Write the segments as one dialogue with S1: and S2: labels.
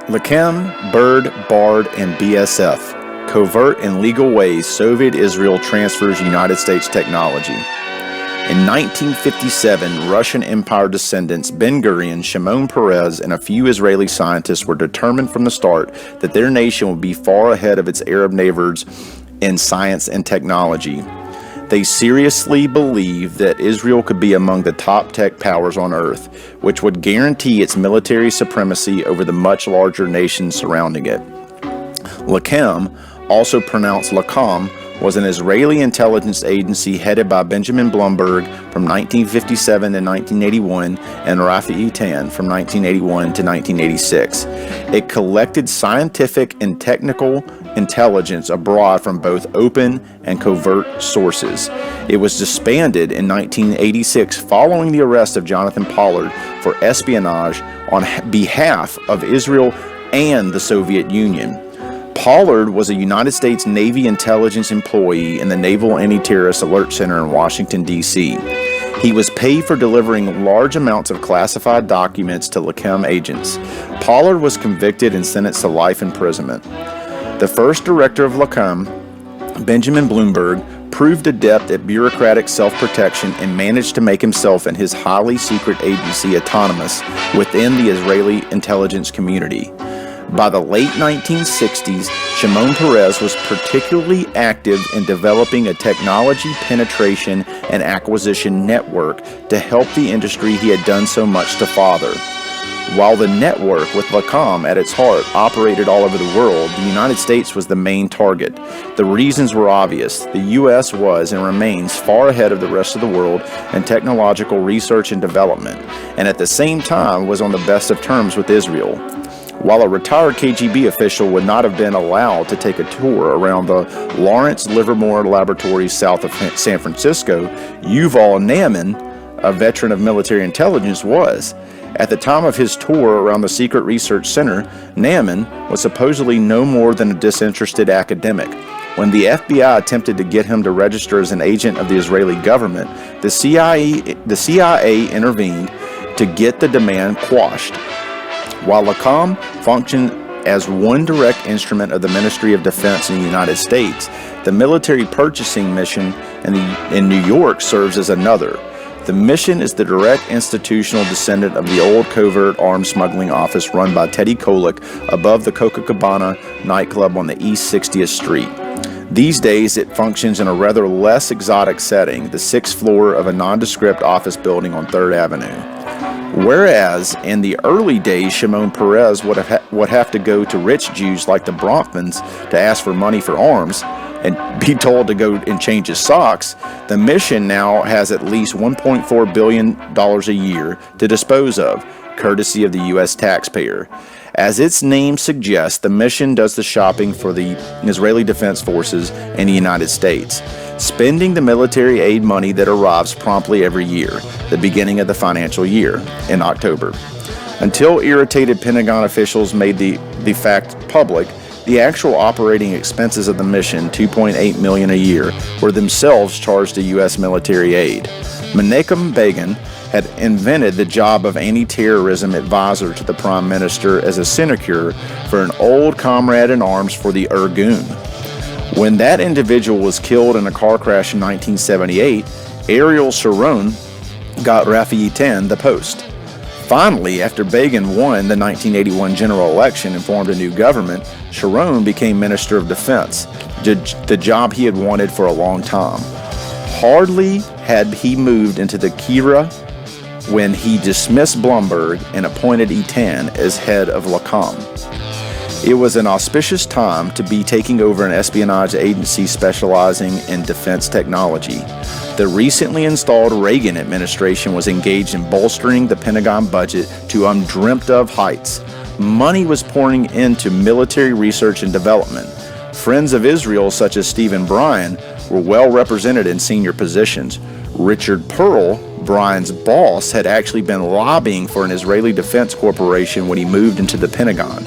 S1: Lachem, Byrd, Bard, and BSF. Covert and legal ways Soviet Israel transfers United States technology. In 1957, Russian Empire descendants Ben-Gurion, Shimon Peres, and a few Israeli scientists were determined from the start that their nation would be far ahead of its Arab neighbors in science and technology. They seriously believed that Israel could be among the top tech powers on earth, which would guarantee its military supremacy over the much larger nations surrounding it. Lachem, also pronounced Lacom, was an Israeli intelligence agency headed by Benjamin Blumberg from 1957 to 1981 and Rafi Eitan from 1981 to 1986. It collected scientific and technical intelligence abroad from both open and covert sources. It was disbanded in 1986 following the arrest of Jonathan Pollard for espionage on behalf of Israel and the Soviet Union. Pollard was a United States Navy intelligence employee in the Naval Anti-Terrorist Alert Center in Washington, D.C. He was paid for delivering large amounts of classified documents to Lachem agents. Pollard was convicted and sentenced to life imprisonment. The first director of Lachem, Benjamin Blumberg, proved adept at bureaucratic self-protection and managed to make himself and his highly secret agency autonomous within the Israeli intelligence community. By the late 1960s, Shimon Peres was particularly active in developing a technology penetration and acquisition network to help the industry he had done so much to father. While the network, with Lachem at its heart, operated all over the world, the United States was the main target. The reasons were obvious. The U.S. was and remains far ahead of the rest of the world in technological research and development, and at the same time was on the best of terms with Israel. While a retired KGB official would not have been allowed to take a tour around the Lawrence Livermore Laboratories south of San Francisco, Yuval Ne'eman, a veteran of military intelligence, was. At the time of his tour around the Secret Research Center, Ne'eman was supposedly no more than a disinterested academic. When the FBI attempted to get him to register as an agent of the Israeli government, the CIA intervened to get the demand quashed. While Lachem functioned as one direct instrument of the Ministry of Defense in the United States, the military purchasing mission in New York serves as another. The mission is the direct institutional descendant of the old covert arms smuggling office run by Teddy Kollek above the Copacabana nightclub on the East 60th Street. These days, it functions in a rather less exotic setting, the sixth floor of a nondescript office building on 3rd Avenue. Whereas in the early days, Shimon Peres would have to go to rich Jews like the Bronfmans to ask for money for arms and be told to go and change his socks, the mission now has at least $1.4 billion a year to dispose of, courtesy of the U.S. taxpayer. As its name suggests, the mission does the shopping for the Israeli Defense Forces and the United States, spending the military aid money that arrives promptly every year, the beginning of the financial year, in October. Until irritated Pentagon officials made the fact public, the actual operating expenses of the mission, $2.8 million a year, were themselves charged to U.S. military aid. Menachem Begin had invented the job of anti-terrorism advisor to the Prime Minister as a sinecure for an old comrade in arms for the Irgun. When that individual was killed in a car crash in 1978, Ariel Sharon got Rafi Eitan the post. Finally, after Begin won the 1981 general election and formed a new government, Sharon became Minister of Defense, the job he had wanted for a long time. Hardly had he moved into the Kira when he dismissed Blumberg and appointed Eitan as head of Lachem. It was an auspicious time to be taking over an espionage agency specializing in defense technology. The recently installed Reagan administration was engaged in bolstering the Pentagon budget to undreamt-of heights. Money was pouring into military research and development. Friends of Israel, such as Stephen Bryan, were well represented in senior positions. Richard Pearl, Bryan's boss, had actually been lobbying for an Israeli defense corporation when he moved into the Pentagon.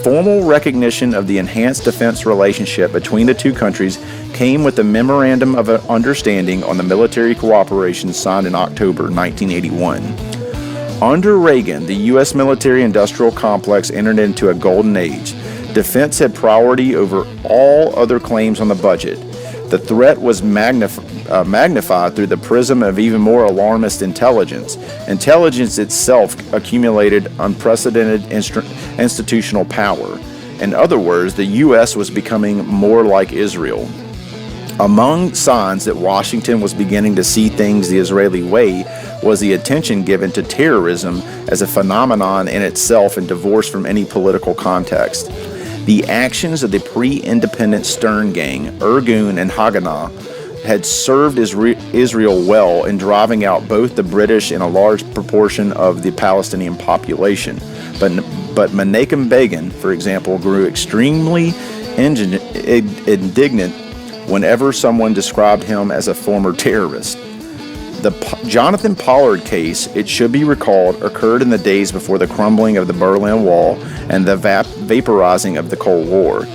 S1: Formal recognition of the enhanced defense relationship between the two countries came with the Memorandum of Understanding on the Military Cooperation signed in October 1981. Under Reagan, the U.S. military-industrial complex entered into a golden age. Defense had priority over all other claims on the budget. The threat was magnified through the prism of even more alarmist intelligence. Intelligence itself accumulated unprecedented institutional power. In other words, the U.S. was becoming more like Israel. Among signs that Washington was beginning to see things the Israeli way was the attention given to terrorism as a phenomenon in itself and divorced from any political context. The actions of the pre-independent Stern Gang, Irgun and Haganah, had served Israel well in driving out both the British and a large proportion of the Palestinian population. But Menachem Begin, for example, grew extremely indignant whenever someone described him as a former terrorist. The Jonathan Pollard case, it should be recalled, occurred in the days before the crumbling of the Berlin Wall and the vaporizing of the Cold War.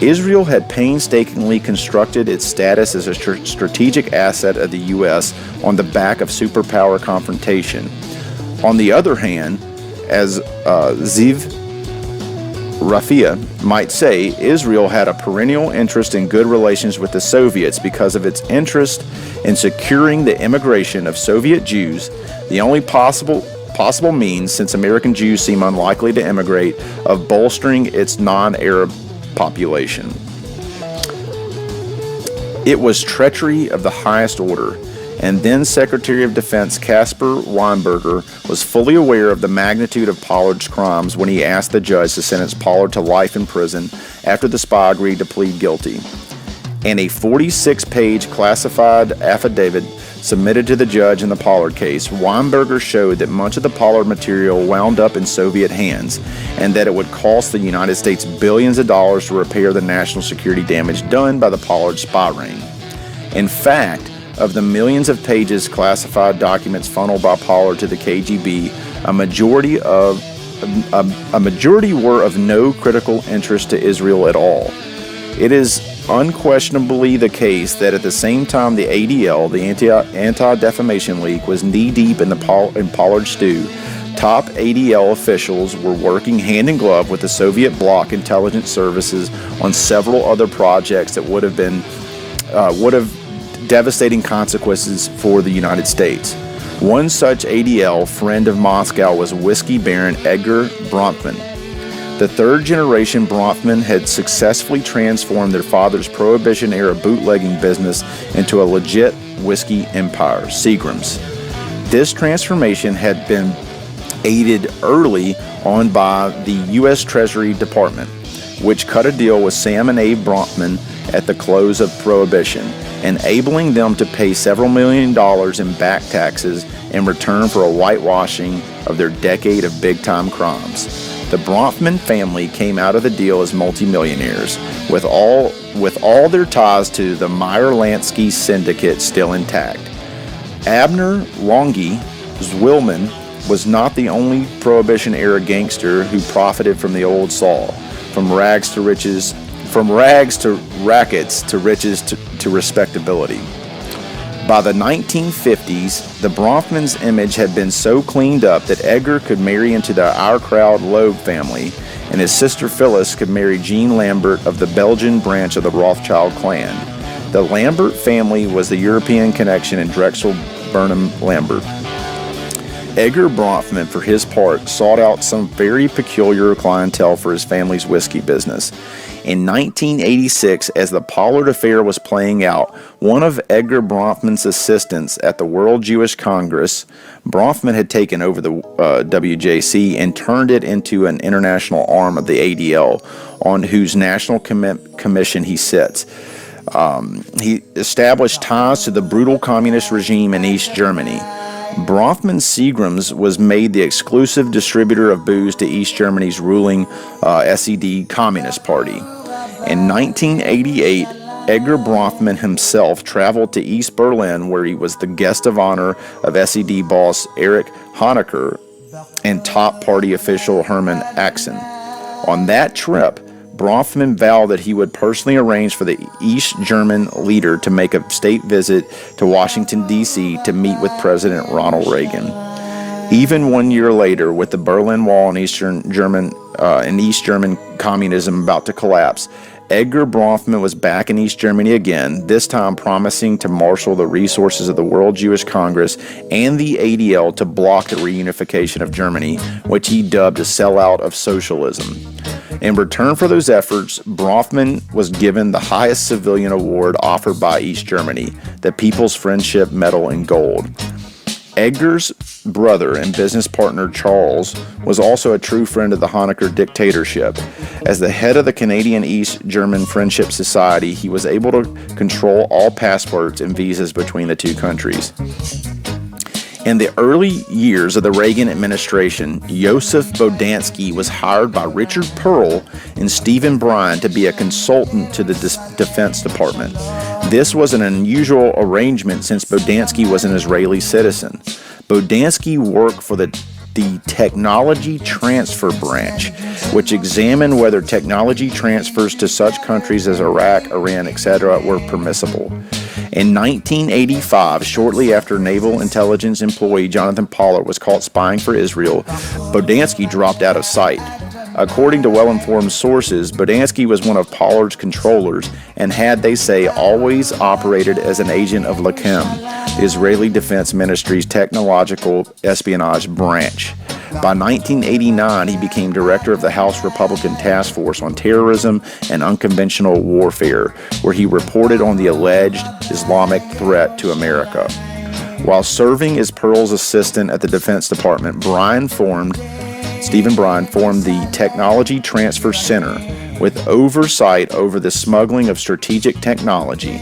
S1: Israel had painstakingly constructed its status as a strategic asset of the U.S. on the back of superpower confrontation. On the other hand, as Ziv Rafia might say, Israel had a perennial interest in good relations with the Soviets because of its interest in securing the immigration of Soviet Jews, the only possible means, since American Jews seem unlikely to immigrate, of bolstering its non-Arab population. It was treachery of the highest order, and then Secretary of Defense Caspar Weinberger was fully aware of the magnitude of Pollard's crimes when he asked the judge to sentence Pollard to life in prison after the spy agreed to plead guilty. In a 46-page classified affidavit submitted to the judge in the Pollard case, Weinberger showed that much of the Pollard material wound up in Soviet hands and that it would cost the United States billions of dollars to repair the national security damage done by the Pollard spy ring. In fact, of the millions of pages classified documents funneled by Pollard to the KGB, a majority were of no critical interest to Israel at all. It is unquestionably the case that at the same time the ADL, the Anti-Defamation League, was knee-deep in Pollard's stew, top ADL officials were working hand-in-glove with the Soviet bloc intelligence services on several other projects that would have devastating consequences for the United States. One such ADL friend of Moscow was whiskey baron Edgar Bronfman. The third-generation Bronfman had successfully transformed their father's Prohibition-era bootlegging business into a legit whiskey empire, Seagram's. This transformation had been aided early on by the U.S. Treasury Department, which cut a deal with Sam and Abe Bronfman at the close of Prohibition, enabling them to pay several $1 million in back taxes in return for a whitewashing of their decade of big-time crimes. The Bronfman family came out of the deal as multimillionaires, with all their ties to the Meyer-Lansky syndicate still intact. Abner Longy Zwilman was not the only Prohibition-era gangster who profited from the old saw, from rags to rackets to riches to respectability. By the 1950s, the Bronfman's image had been so cleaned up that Edgar could marry into the Our Crowd Loeb family, and his sister Phyllis could marry Jean Lambert of the Belgian branch of the Rothschild clan. The Lambert family was the European connection in Drexel Burnham Lambert. Edgar Bronfman, for his part, sought out some very peculiar clientele for his family's whiskey business. In 1986, as the Pollard affair was playing out, one of Edgar Bronfman's assistants at the World Jewish Congress, Bronfman had taken over the WJC and turned it into an international arm of the ADL, on whose national commission he sits. He established ties to the brutal communist regime in East Germany. Bronfman Seagram's was made the exclusive distributor of booze to East Germany's ruling SED Communist Party. In 1988, Edgar Bronfman himself traveled to East Berlin, where he was the guest of honor of SED boss Erich Honecker and top party official Hermann Axen. On that trip, Bronfman vowed that he would personally arrange for the East German leader to make a state visit to Washington, D.C. to meet with President Ronald Reagan. Even 1 year later, with the Berlin Wall and East German communism about to collapse, Edgar Bronfman was back in East Germany again, this time promising to marshal the resources of the World Jewish Congress and the ADL to block the reunification of Germany, which he dubbed a sellout of socialism. In return for those efforts, Bronfman was given the highest civilian award offered by East Germany, the People's Friendship Medal in Gold. Edgar's brother and business partner Charles was also a true friend of the Honecker dictatorship. As the head of the Canadian East German Friendship Society, he was able to control all passports and visas between the two countries. In the early years of the Reagan administration, Joseph Bodansky was hired by Richard Pearl and Stephen Bryan to be a consultant to the Defense Department. This was an unusual arrangement since Bodansky was an Israeli citizen. Bodansky worked for the Technology Transfer Branch, which examined whether technology transfers to such countries as Iraq, Iran, etc. were permissible. In 1985, shortly after naval intelligence employee Jonathan Pollard was caught spying for Israel, Bodansky dropped out of sight. According to well-informed sources, Bodansky was one of Pollard's controllers and had, they say, always operated as an agent of Lachem, the Israeli Defense Ministry's technological espionage branch. By 1989, he became director of the House Republican Task Force on Terrorism and Unconventional Warfare, where he reported on the alleged Islamic threat to America. While serving as Pearl's assistant at the Defense Department, Stephen Bryan formed the Technology Transfer Center with oversight over the smuggling of strategic technology.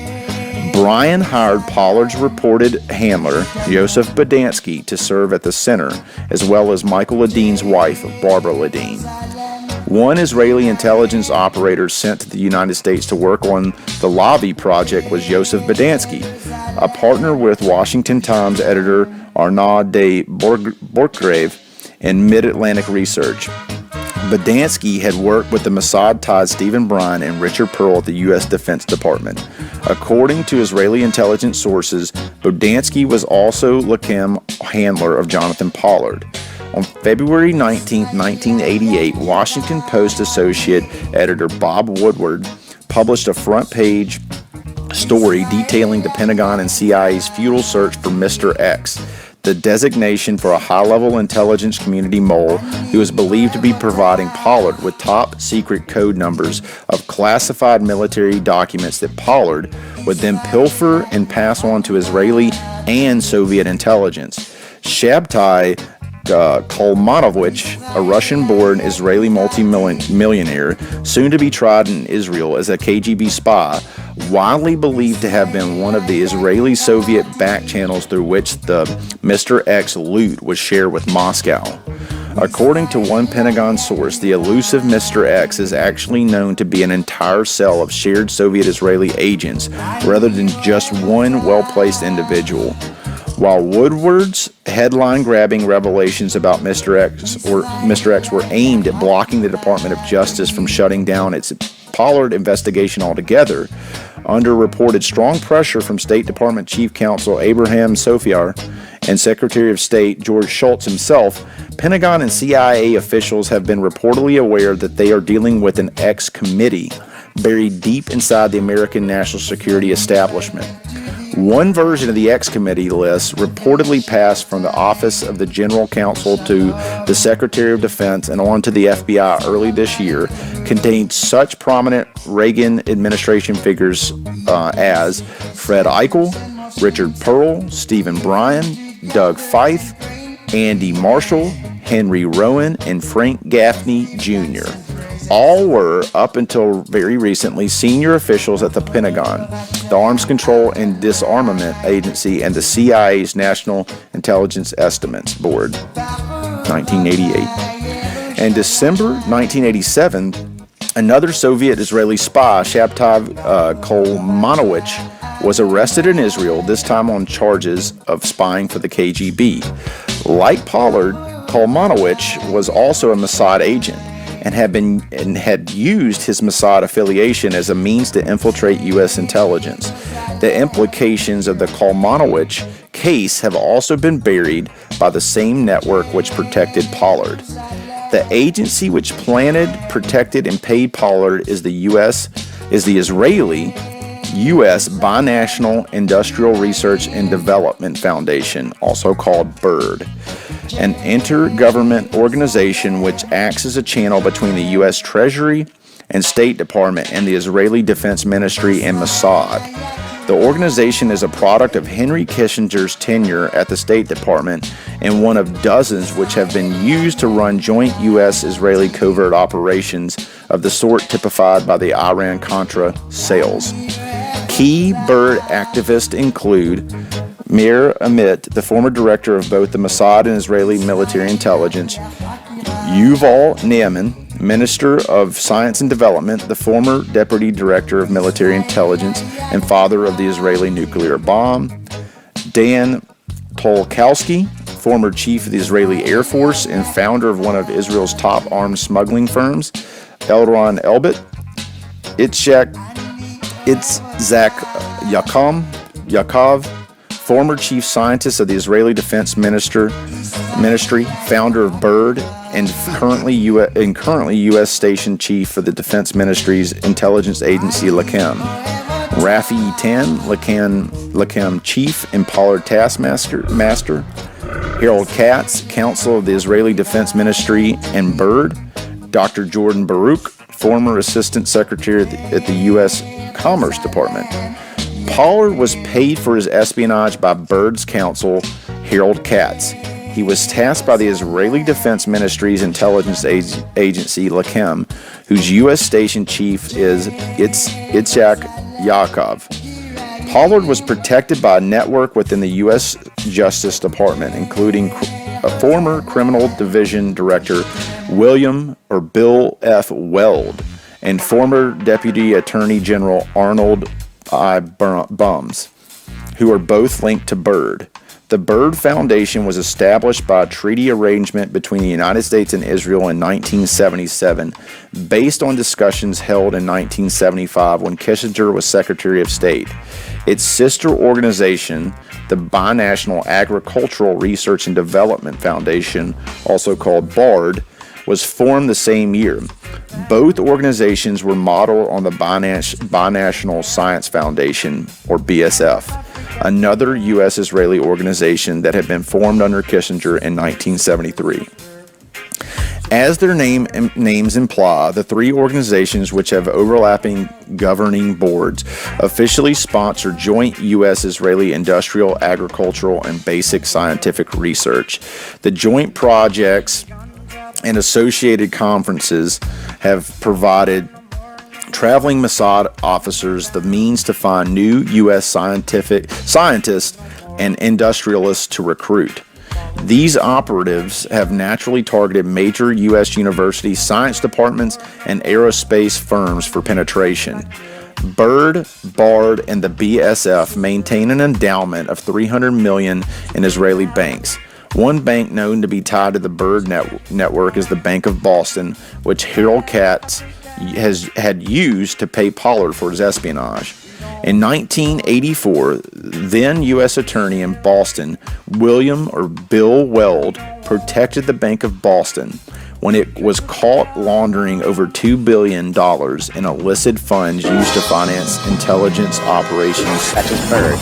S1: Bryan hired Pollard's reported handler, Joseph Bodansky, to serve at the center, as well as Michael Ledine's wife, Barbara Ledine. One Israeli intelligence operator sent to the United States to work on the Lavi project was Joseph Bodansky, a partner with Washington Times editor Arnaud de Bourggrave in Mid-Atlantic Research. Bodansky had worked with the Mossad-tied Stephen Bryan and Richard Pearl at the U.S. Defense Department. According to Israeli intelligence sources, Bodansky was also Lachem handler of Jonathan Pollard. On February 19, 1988, Washington Post associate editor Bob Woodward published a front-page story detailing the Pentagon and CIA's futile search for Mr. X, the designation for a high-level intelligence community mole who is believed to be providing Pollard with top-secret code numbers of classified military documents that Pollard would then pilfer and pass on to Israeli and Soviet intelligence. Shabtai Kalmanovich, a Russian-born Israeli multi-millionaire, soon to be tried in Israel as a KGB spy, widely believed to have been one of the Israeli-Soviet back channels through which the Mr. X loot was shared with Moscow. According to one Pentagon source, the elusive Mr. X is actually known to be an entire cell of shared Soviet-Israeli agents, rather than just one well-placed individual. While Woodward's headline-grabbing revelations about Mr. X were aimed at blocking the Department of Justice from shutting down its Pollard investigation altogether, under reported strong pressure from State Department Chief Counsel Abraham Sofaer and Secretary of State George Shultz himself, Pentagon and CIA officials have been reportedly aware that they are dealing with an X committee buried deep inside the American national security establishment. One version of the X Committee list reportedly passed from the Office of the General Counsel to the Secretary of Defense and on to the FBI early this year contained such prominent Reagan administration figures as Fred Eichel, Richard Pearl, Stephen Bryan, Doug Feith, Andy Marshall, Henry Rowan, and Frank Gaffney Jr. All were, up until very recently, senior officials at the Pentagon, the Arms Control and Disarmament Agency, and the CIA's National Intelligence Estimates Board, 1988. In December 1987, another Soviet-Israeli spy, Shabtai Kalmanovich, was arrested in Israel, this time on charges of spying for the KGB. Like Pollard, Kalmanovich was also a Mossad agent, and had used his Mossad affiliation as a means to infiltrate U.S. intelligence. The implications of the Kalmanowicz case have also been buried by the same network which protected Pollard. The agency which planted, protected, and paid Pollard is the Israeli U.S. Binational Industrial Research and Development Foundation, also called BIRD, an intergovernment organization which acts as a channel between the U.S. Treasury and State Department and the Israeli Defense Ministry and Mossad. The organization is a product of Henry Kissinger's tenure at the State Department and one of dozens which have been used to run joint U.S.-Israeli covert operations of the sort typified by the Iran-Contra sales. Key BIRD activists include Meir Amit, the former director of both the Mossad and Israeli military intelligence, Yuval Ne'eman, Minister of Science and Development, the former Deputy Director of Military Intelligence and father of the Israeli nuclear bomb, Dan Tolkowski, former Chief of the Israeli Air Force and founder of one of Israel's top arms smuggling firms, Elron Elbit, Itzhak Yaakov, former Chief Scientist of the Israeli Defense Ministry, founder of BIRD, and currently U.S. Station Chief for the Defense Ministry's intelligence agency, Lakem. Rafi Eitan, Lakem Chief and Pollard Taskmaster. Harold Katz, Counsel of the Israeli Defense Ministry and BIRD. Dr. Jordan Baruch, former Assistant Secretary at the U.S. Commerce Department. Pollard was paid for his espionage by BIRD's counsel, Harold Katz. He was tasked by the Israeli Defense Ministry's intelligence agency, Lakem, whose U.S. station chief is Itzhak Yaakov. Pollard was protected by a network within the U.S. Justice Department, including a former Criminal Division Director, Bill F. Weld, and former Deputy Attorney General Arnold I. Bums, who are both linked to BIRD. The BIRD Foundation was established by a treaty arrangement between the United States and Israel in 1977, based on discussions held in 1975 when Kissinger was Secretary of State. Its sister organization, the Binational Agricultural Research and Development Foundation, also called BARD, was formed the same year. Both organizations were modeled on the Binational Science Foundation, or BSF, another U.S.-Israeli organization that had been formed under Kissinger in 1973. As their names imply, the three organizations, which have overlapping governing boards, officially sponsor joint U.S.-Israeli industrial, agricultural, and basic scientific research. The joint projects and associated conferences have provided traveling Mossad officers the means to find new U.S. scientists and industrialists to recruit. These operatives have naturally targeted major U.S. universities, science departments, and aerospace firms for penetration. BIRD, BARD, and the BSF maintain an endowment of $300 million in Israeli banks. One bank known to be tied to the BIRD network is the Bank of Boston, which Harold Katz had used to pay Pollard for his espionage. In 1984, then U.S. Attorney in Boston, Bill Weld, protected the Bank of Boston when it was caught laundering over $2 billion in illicit funds used to finance intelligence operations such as BIRD.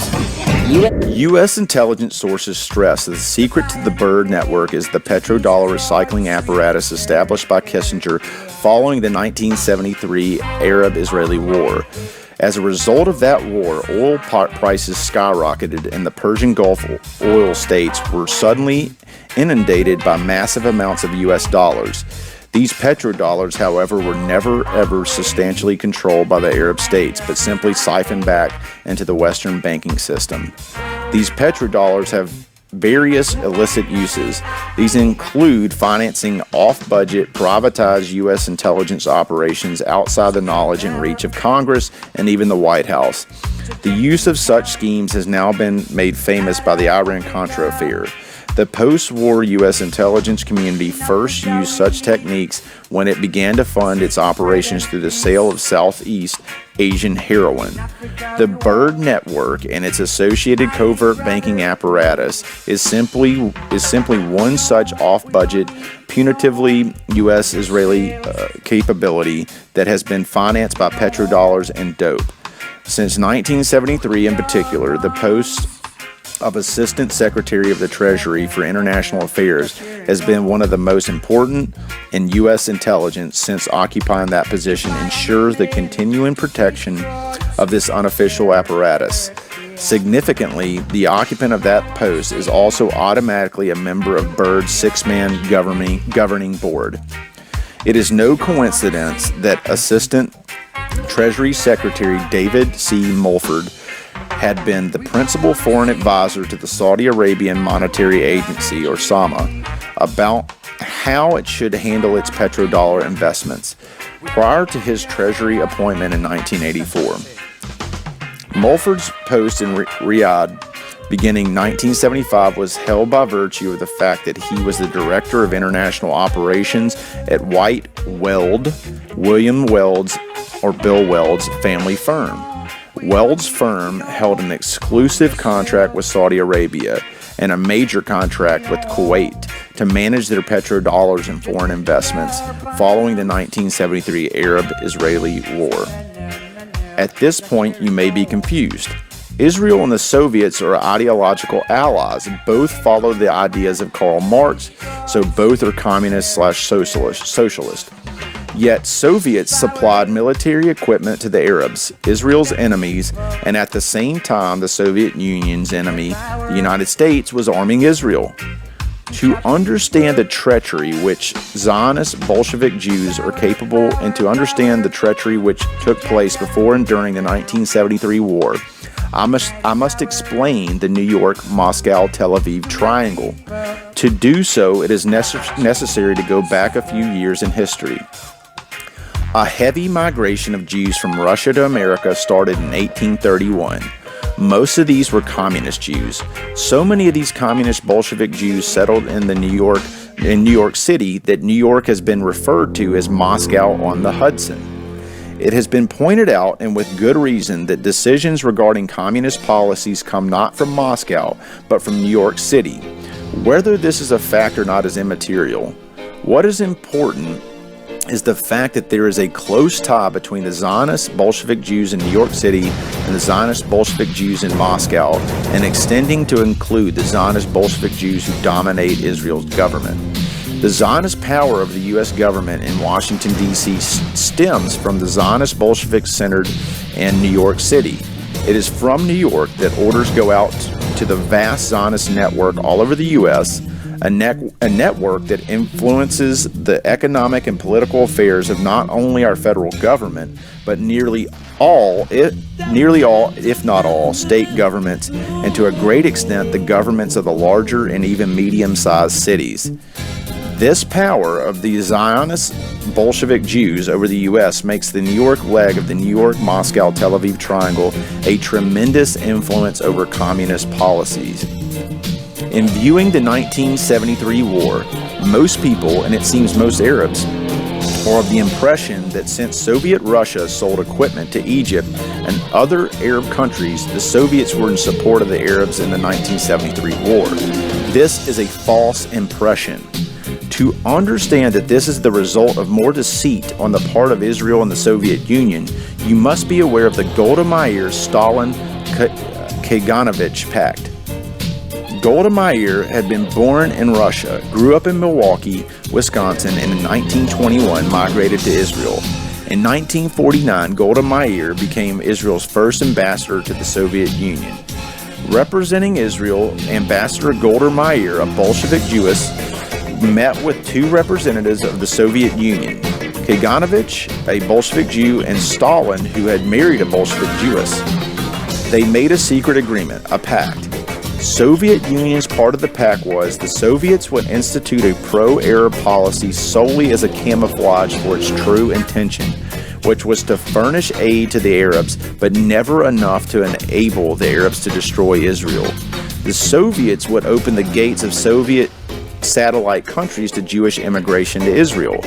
S1: U.S. intelligence sources stress that the secret to the BIRD network is the petrodollar recycling apparatus established by Kissinger following the 1973 Arab-Israeli War. As a result of that war, oil prices skyrocketed and the Persian Gulf oil states were suddenly inundated by massive amounts of U.S. dollars. These petrodollars, however, were never ever substantially controlled by the Arab states, but simply siphoned back into the Western banking system. These petrodollars have various illicit uses. These include financing off-budget, privatized U.S. intelligence operations outside the knowledge and reach of Congress and even the White House. The use of such schemes has now been made famous by the Iran-Contra affair. The post-war U.S. intelligence community first used such techniques when it began to fund its operations through the sale of Southeast Asian heroin. The BIRD network and its associated covert banking apparatus is simply one such off-budget, punitively U.S.-Israeli capability that has been financed by petrodollars and dope. Since 1973 in particular, the post of Assistant Secretary of the Treasury for International Affairs has been one of the most important in U.S. intelligence since occupying that position ensures the continuing protection of this unofficial apparatus. Significantly, the occupant of that post is also automatically a member of BIRD's six-man governing board. It is no coincidence that Assistant Treasury Secretary David C. Mulford had been the principal foreign advisor to the Saudi Arabian Monetary Agency, or SAMA, about how it should handle its petrodollar investments prior to his Treasury appointment in 1984. Mulford's post in Riyadh beginning 1975 was held by virtue of the fact that he was the Director of International Operations at White Weld, William Weld's, or Bill Weld's family firm. Weld's firm held an exclusive contract with Saudi Arabia and a major contract with Kuwait to manage their petrodollars and foreign investments following the 1973 Arab-Israeli War. At this point, you may be confused. Israel and the Soviets are ideological allies. Both follow the ideas of Karl Marx, so both are communist/socialist. Yet Soviets supplied military equipment to the Arabs, Israel's enemies, and at the same time the Soviet Union's enemy, the United States, was arming Israel. To understand the treachery which Zionist Bolshevik Jews are capable and to understand the treachery which took place before and during the 1973 war, I must explain the New York, Moscow, Tel Aviv triangle. To do so, it is necessary to go back a few years in history. A heavy migration of Jews from Russia to America started in 1831. Most of these were communist Jews. So many of these communist Bolshevik Jews settled in New York City that New York has been referred to as Moscow on the Hudson. It has been pointed out, and with good reason, that decisions regarding communist policies come not from Moscow, but from New York City. Whether this is a fact or not is immaterial. What is important is the fact that there is a close tie between the Zionist Bolshevik Jews in New York City and the Zionist Bolshevik Jews in Moscow, and extending to include the Zionist Bolshevik Jews who dominate Israel's government. The Zionist power of the U.S. government in Washington, D.C. stems from the Zionist Bolshevik centered in New York City. It is from New York that orders go out to the vast Zionist network all over the U.S., a network that influences the economic and political affairs of not only our federal government, but nearly all, if not all, state governments, and to a great extent the governments of the larger and even medium-sized cities. This power of the Zionist Bolshevik Jews over the U.S. makes the New York leg of the New York, Moscow, Tel Aviv triangle a tremendous influence over communist policies. In viewing the 1973 war, most people, and it seems most Arabs, are of the impression that since Soviet Russia sold equipment to Egypt and other Arab countries, the Soviets were in support of the Arabs in the 1973 war. This is a false impression. To understand that this is the result of more deceit on the part of Israel and the Soviet Union, you must be aware of the Golda Meir-Stalin-Kaganovich Pact. Golda Meir had been born in Russia, grew up in Milwaukee, Wisconsin, and in 1921 migrated to Israel. In 1949, Golda Meir became Israel's first ambassador to the Soviet Union. Representing Israel, Ambassador Golda Meir, a Bolshevik Jewess, met with two representatives of the Soviet Union, Kaganovich, a Bolshevik Jew, and Stalin, who had married a Bolshevik Jewess. They made a secret agreement, a pact. Soviet Union's part of the pact was the Soviets would institute a pro-Arab policy solely as a camouflage for its true intention, which was to furnish aid to the Arabs, but never enough to enable the Arabs to destroy Israel. The Soviets would open the gates of Soviet satellite countries to Jewish immigration to Israel.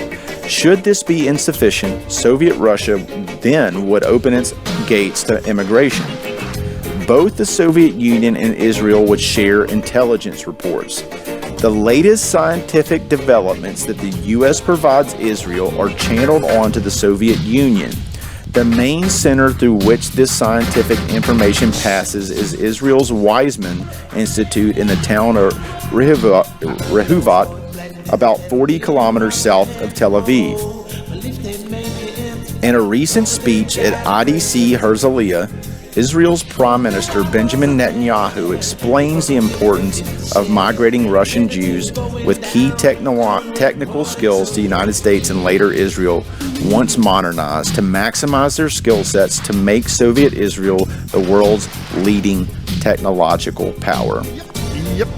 S1: Should this be insufficient, Soviet Russia then would open its gates to immigration. Both the Soviet Union and Israel would share intelligence reports. The latest scientific developments that the U.S. provides Israel are channeled onto the Soviet Union. The main center through which this scientific information passes is Israel's Weizmann Institute in the town of Rehovot, about 40 kilometers south of Tel Aviv. In a recent speech at IDC Herzliya, Israel's Prime Minister Benjamin Netanyahu explains the importance of migrating Russian Jews with key technical skills to the United States and later Israel, once modernized, to maximize their skill sets to make Soviet Israel the world's leading technological power.
S2: Yep.